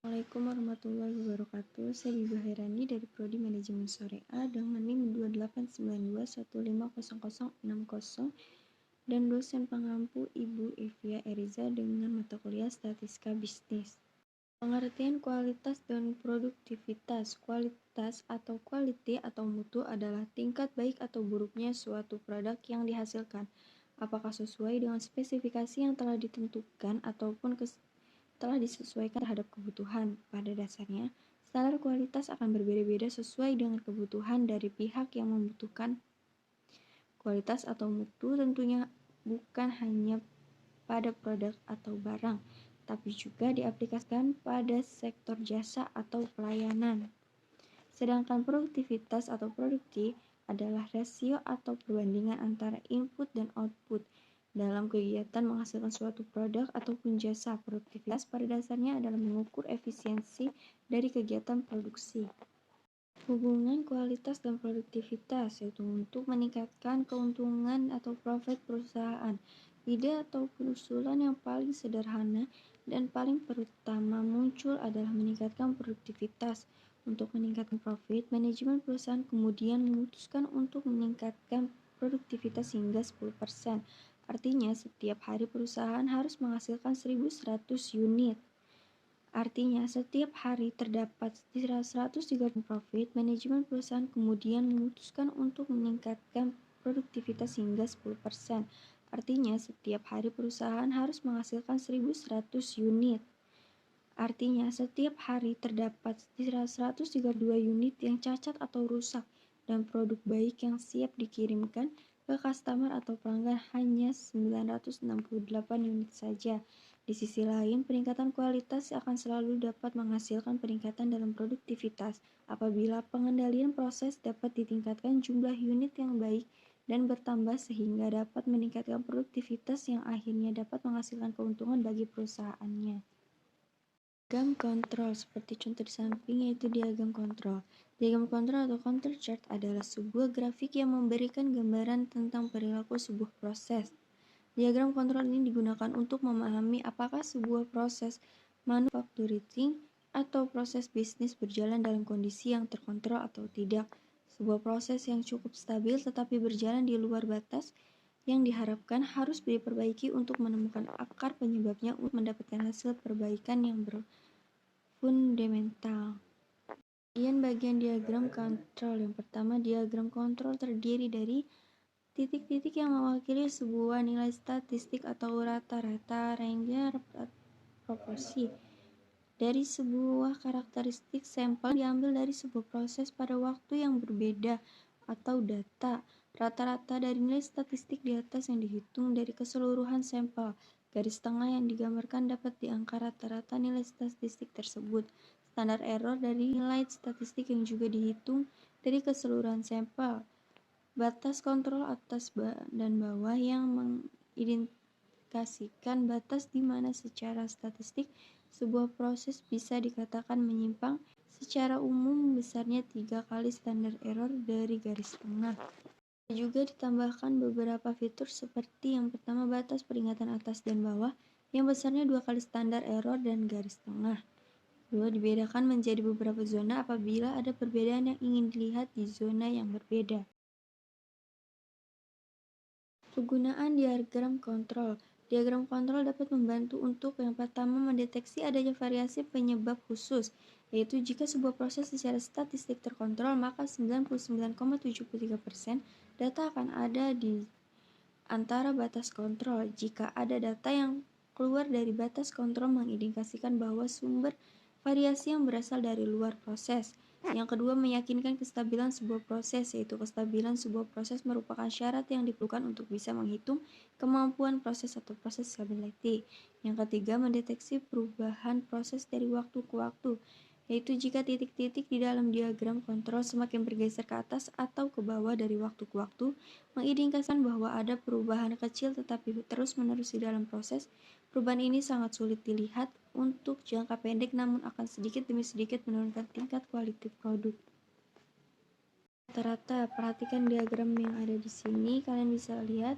Assalamualaikum warahmatullahi wabarakatuh. Saya Biba Hairani dari Prodi Manajemen Syariah dengan NIM 2892100060 dan dosen pengampu Ibu Evia Eriza dengan mata kuliah Statistika Bisnis. Pengertian kualitas dan produktivitas. Kualitas atau quality atau mutu adalah tingkat baik atau buruknya suatu produk yang dihasilkan. Apakah sesuai dengan spesifikasi yang telah ditentukan ataupun telah disesuaikan terhadap kebutuhan. Pada dasarnya, standar kualitas akan berbeda-beda sesuai dengan kebutuhan dari pihak yang membutuhkan. Kualitas atau mutu tentunya bukan hanya pada produk atau barang, tapi juga diaplikasikan pada sektor jasa atau pelayanan. Sedangkan produktivitas atau produkti adalah rasio atau perbandingan antara input dan output dalam kegiatan menghasilkan suatu produk ataupun jasa. Produktivitas pada dasarnya adalah mengukur efisiensi dari kegiatan produksi. Hubungan kualitas dan produktivitas yaitu untuk meningkatkan keuntungan atau profit perusahaan. Ide ataupun usulan yang paling sederhana dan paling pertama muncul adalah meningkatkan produktivitas. Untuk meningkatkan profit, manajemen perusahaan kemudian memutuskan untuk meningkatkan produktivitas hingga 10%. Artinya, setiap hari perusahaan harus menghasilkan 1.100 unit. Artinya, setiap hari terdapat 130 profit, manajemen perusahaan kemudian memutuskan untuk meningkatkan produktivitas hingga 10%. Artinya, setiap hari perusahaan harus menghasilkan 1.100 unit. Artinya, setiap hari terdapat 132 unit yang cacat atau rusak, dan produk baik yang siap dikirimkan ke customer atau pelanggan hanya 968 unit saja. Di sisi lain, peningkatan kualitas akan selalu dapat menghasilkan peningkatan dalam produktivitas apabila pengendalian proses dapat ditingkatkan jumlah unit yang baik dan bertambah sehingga dapat meningkatkan produktivitas yang akhirnya dapat menghasilkan keuntungan bagi perusahaannya. Diagram kontrol seperti contoh di samping yaitu diagram kontrol. Diagram kontrol atau control chart adalah sebuah grafik yang memberikan gambaran tentang perilaku sebuah proses. Diagram kontrol ini digunakan untuk memahami apakah sebuah proses manufacturing atau proses bisnis berjalan dalam kondisi yang terkontrol atau tidak. Sebuah proses yang cukup stabil tetapi berjalan di luar batas yang diharapkan harus diperbaiki untuk menemukan akar penyebabnya untuk mendapatkan hasil perbaikan yang fundamental. Bagian diagram kontrol. Yang pertama, diagram kontrol terdiri dari titik-titik yang mewakili sebuah nilai statistik atau rata-rata range proporsi dari sebuah karakteristik sampel diambil dari sebuah proses pada waktu yang berbeda atau data. Rata-rata dari nilai statistik di atas yang dihitung dari keseluruhan sampel. Garis tengah yang digambarkan dapat di angka rata-rata nilai statistik tersebut. Standar error dari nilai statistik yang juga dihitung dari keseluruhan sampel. Batas kontrol atas dan bawah yang mengindikasikan batas di mana secara statistik sebuah proses bisa dikatakan menyimpang. Secara umum besarnya 3 kali standar error dari garis tengah. Juga ditambahkan beberapa fitur seperti yang pertama batas peringatan atas dan bawah yang besarnya 2 kali standar error dan garis tengah. Kedua, dibedakan menjadi beberapa zona apabila ada perbedaan yang ingin dilihat di zona yang berbeda. Penggunaan diagram kontrol. Diagram kontrol dapat membantu untuk yang pertama mendeteksi adanya variasi penyebab khusus, yaitu jika sebuah proses secara statistik terkontrol, maka 99,73% data akan ada di antara batas kontrol. Jika ada data yang keluar dari batas kontrol mengindikasikan bahwa sumber variasi yang berasal dari luar proses. Yang kedua, meyakinkan kestabilan sebuah proses, yaitu kestabilan sebuah proses merupakan syarat yang diperlukan untuk bisa menghitung kemampuan proses atau proses stability. Yang ketiga, mendeteksi perubahan proses dari waktu ke waktu, yaitu jika titik-titik di dalam diagram kontrol semakin bergeser ke atas atau ke bawah dari waktu ke waktu, mengindikasikan bahwa ada perubahan kecil tetapi terus-menerus di dalam proses. Perubahan ini sangat sulit dilihat untuk jangka pendek namun akan sedikit demi sedikit menurunkan tingkat kualitas produk. Rata-rata, perhatikan diagram yang ada di sini, kalian bisa lihat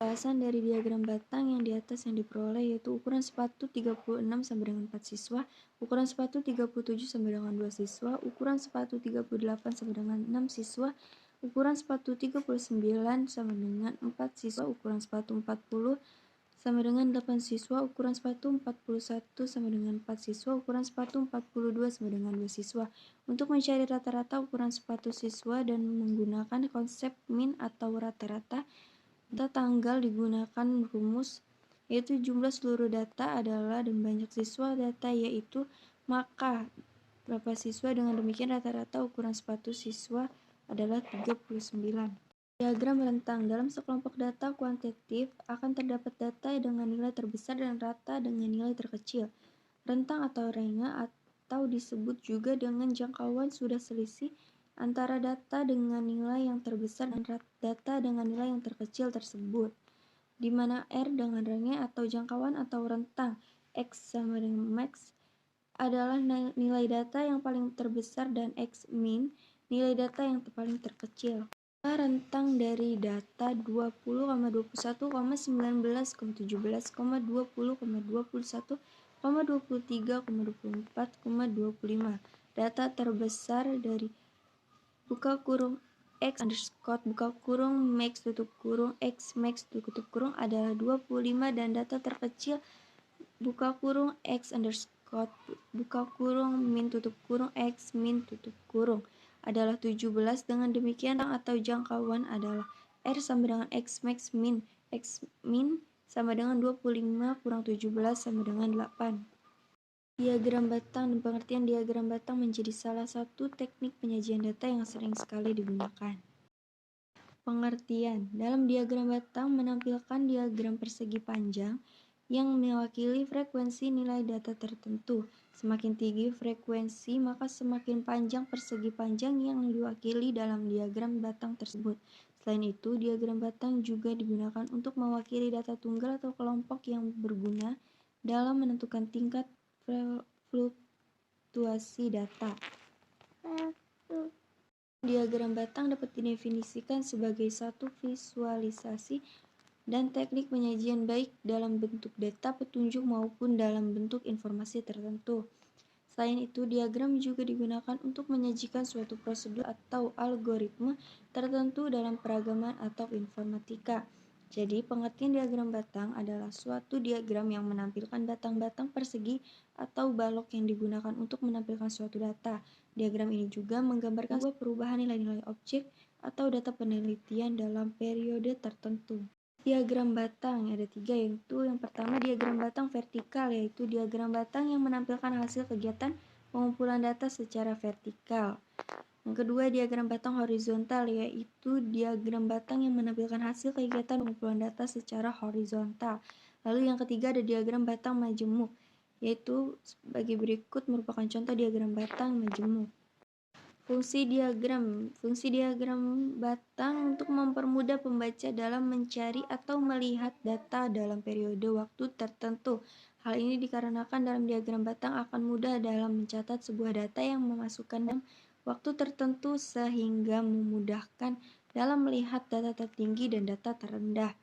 Bahasan dari diagram batang yang di atas yang diperoleh yaitu ukuran sepatu 36 sama dengan 4 siswa, ukuran sepatu 37 sama dengan 2 siswa, ukuran sepatu 38 sama dengan 6 siswa, ukuran sepatu 39 sama dengan 4 siswa, ukuran sepatu 40 sama dengan 8 siswa, ukuran sepatu 41 sama dengan 4 siswa, ukuran sepatu 42 sama dengan 2 siswa. Untuk mencari rata-rata ukuran sepatu siswa dan menggunakan konsep min atau rata-rata, data tanggal digunakan rumus, yaitu jumlah seluruh data adalah dan banyak siswa data yaitu maka berapa siswa. Dengan demikian rata-rata ukuran sepatu siswa adalah 39. Diagram rentang. Dalam sekelompok data kuantitatif akan terdapat data dengan nilai terbesar dan rata dengan nilai terkecil. Rentang atau range atau disebut juga dengan jangkauan sudah selisih antara data dengan nilai yang terbesar dan data dengan nilai yang terkecil tersebut, di mana R dengan range atau jangkauan atau rentang X sama dengan max adalah nilai data yang paling terbesar dan X min nilai data yang paling terkecil. Rentang dari data 20,21, 19, 17, 20, 21, 23, 24, 25. Data terbesar dari buka kurung X underscore buka kurung max tutup kurung X max tutup kurung adalah 25 dan data terkecil buka kurung X underscore buka kurung min tutup kurung X min tutup kurung adalah 17. Dengan demikian atau jangkauan adalah R sama dengan X max min X min sama dengan 25 kurang 17 sama dengan 8. Diagram batang dan pengertian diagram batang menjadi salah satu teknik penyajian data yang sering sekali digunakan. Pengertian. Dalam diagram batang menampilkan diagram persegi panjang yang mewakili frekuensi nilai data tertentu. Semakin tinggi frekuensi, maka semakin panjang persegi panjang yang diwakili dalam diagram batang tersebut. Selain itu, diagram batang juga digunakan untuk mewakili data tunggal atau kelompok yang berguna dalam menentukan tingkat fluktuasi data. Diagram batang dapat didefinisikan sebagai satu visualisasi dan teknik penyajian baik dalam bentuk data petunjuk maupun dalam bentuk informasi tertentu. Selain itu, diagram juga digunakan untuk menyajikan suatu prosedur atau algoritma tertentu dalam peragaman atau informatika. Jadi, pengertian diagram batang adalah suatu diagram yang menampilkan batang-batang persegi atau balok yang digunakan untuk menampilkan suatu data. Diagram ini juga menggambarkan sebuah perubahan nilai-nilai objek atau data penelitian dalam periode tertentu. Diagram batang ada 3, yaitu yang pertama diagram batang vertikal, yaitu diagram batang yang menampilkan hasil kegiatan pengumpulan data secara vertikal. Yang kedua diagram batang horizontal, yaitu diagram batang yang menampilkan hasil kegiatan pengumpulan data secara horizontal. Lalu yang ketiga ada diagram batang majemuk, yaitu sebagai berikut merupakan contoh diagram batang majemuk. Fungsi diagram batang untuk mempermudah pembaca dalam mencari atau melihat data dalam periode waktu tertentu. Hal ini dikarenakan dalam diagram batang akan mudah dalam mencatat sebuah data yang memasukkan dalam waktu tertentu sehingga memudahkan dalam melihat data tertinggi dan data terendah.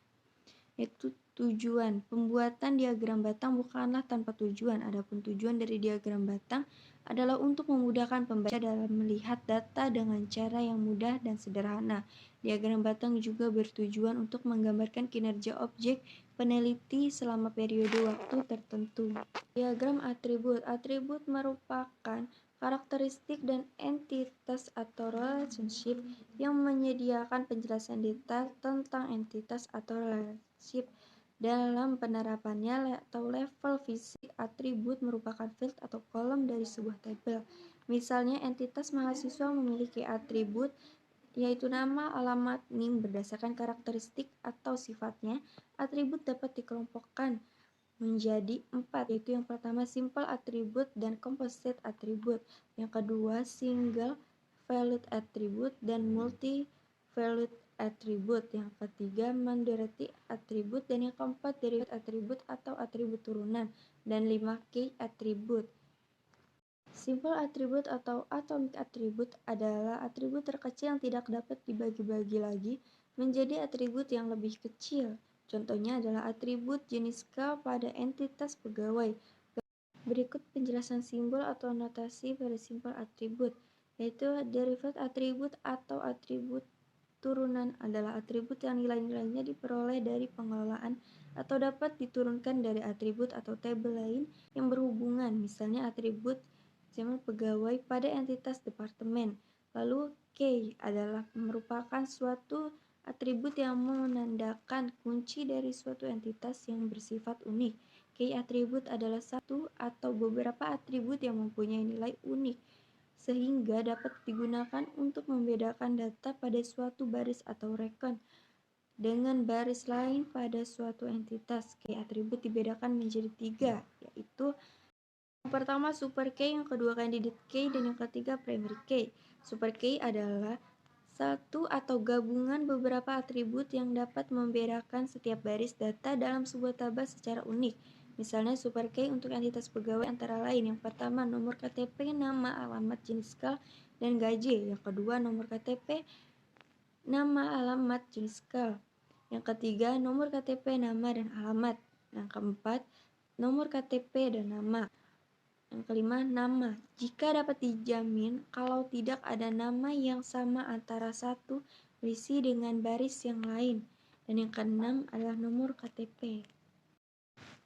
Yaitu tujuan. Pembuatan diagram batang bukanlah tanpa tujuan. Adapun tujuan dari diagram batang adalah untuk memudahkan pembaca dalam melihat data dengan cara yang mudah dan sederhana. Diagram batang juga bertujuan untuk menggambarkan kinerja objek peneliti selama periode waktu tertentu. Diagram atribut. Atribut merupakan karakteristik dan entitas atau relationship yang menyediakan penjelasan detail tentang entitas atau relationship. Dalam penerapannya atau level fisik, atribut merupakan field atau kolom dari sebuah tabel. Misalnya, entitas mahasiswa memiliki atribut yaitu nama, alamat, NIM berdasarkan karakteristik atau sifatnya. Atribut dapat dikelompokkan menjadi 4, yaitu yang pertama simple attribute dan composite attribute, yang kedua single valued attribute dan multi valued attribute, yang ketiga majority attribute, dan yang keempat derived attribute atau atribut turunan, dan 5 key attribute. Simple attribute atau atomic attribute adalah atribut terkecil yang tidak dapat dibagi-bagi lagi menjadi atribut yang lebih kecil. Contohnya adalah atribut jenis K pada entitas pegawai. Berikut penjelasan simbol atau notasi pada simbol atribut, yaitu derivat atribut atau atribut turunan adalah atribut yang nilai-nilainya diperoleh dari pengelolaan atau dapat diturunkan dari atribut atau tabel lain yang berhubungan, misalnya atribut zaman pegawai pada entitas departemen. Lalu K adalah merupakan suatu atribut yang menandakan kunci dari suatu entitas yang bersifat unik. Key atribut adalah satu atau beberapa atribut yang mempunyai nilai unik sehingga dapat digunakan untuk membedakan data pada suatu baris atau record dengan baris lain pada suatu entitas. Key atribut dibedakan menjadi 3, yaitu yang pertama super key, yang kedua candidate key, dan yang ketiga primary key. Super key adalah satu atau gabungan beberapa atribut yang dapat membedakan setiap baris data dalam sebuah tabel secara unik. Misalnya super key untuk entitas pegawai antara lain yang pertama nomor KTP, nama, alamat, jenis skala, dan gaji. Yang kedua nomor KTP, nama, alamat, jenis skala. Yang ketiga nomor KTP, nama, dan alamat. Yang keempat nomor KTP dan nama. Yang kelima, nama. Jika dapat dijamin kalau tidak ada nama yang sama antara satu berisi dengan baris yang lain. Dan yang keenam adalah nomor KTP.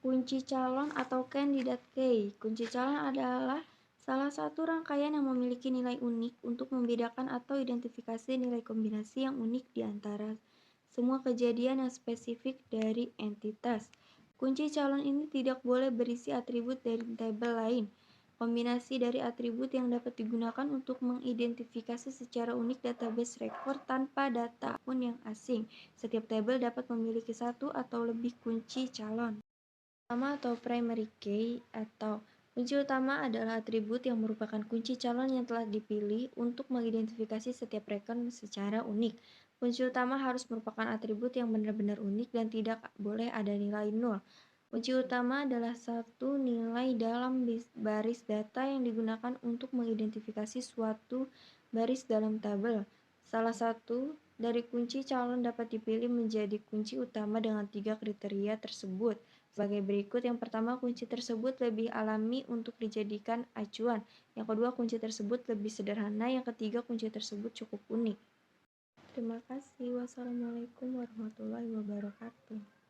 Kunci calon atau candidate key. Kunci calon adalah salah satu rangkaian yang memiliki nilai unik untuk membedakan atau identifikasi nilai kombinasi yang unik di antara semua kejadian yang spesifik dari entitas. Kunci calon ini tidak boleh berisi atribut dari tabel lain. Kombinasi dari atribut yang dapat digunakan untuk mengidentifikasi secara unik database record tanpa data akun yang asing. Setiap tabel dapat memiliki satu atau lebih kunci calon. Utama atau primary key atau kunci utama adalah atribut yang merupakan kunci calon yang telah dipilih untuk mengidentifikasi setiap record secara unik. Kunci utama harus merupakan atribut yang benar-benar unik dan tidak boleh ada nilai nol. Kunci utama adalah satu nilai dalam baris data yang digunakan untuk mengidentifikasi suatu baris dalam tabel. Salah satu dari kunci calon dapat dipilih menjadi kunci utama dengan 3 kriteria tersebut. Sebagai berikut, yang pertama, kunci tersebut lebih alami untuk dijadikan acuan. Yang kedua, kunci tersebut lebih sederhana. Yang ketiga, kunci tersebut cukup unik. Terima kasih. Wassalamualaikum warahmatullahi wabarakatuh.